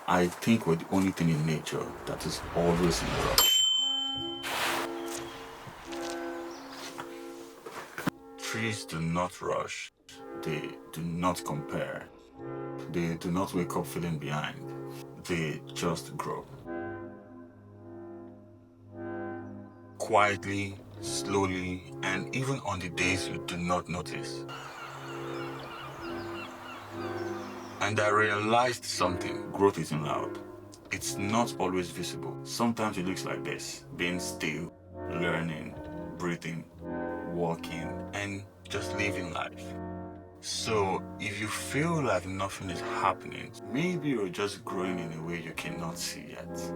I think we're the only thing in nature that is always in a rush. Trees do not rush, they do not compare, they do not wake up feeling behind, they just grow. Quietly, slowly, and even on the days you do not notice. And I realized something: growth isn't loud. It's not always visible. Sometimes it looks like this: being still, learning, breathing, walking, and just living life. So, if you feel like nothing is happening, maybe you're just growing in a way you cannot see yet.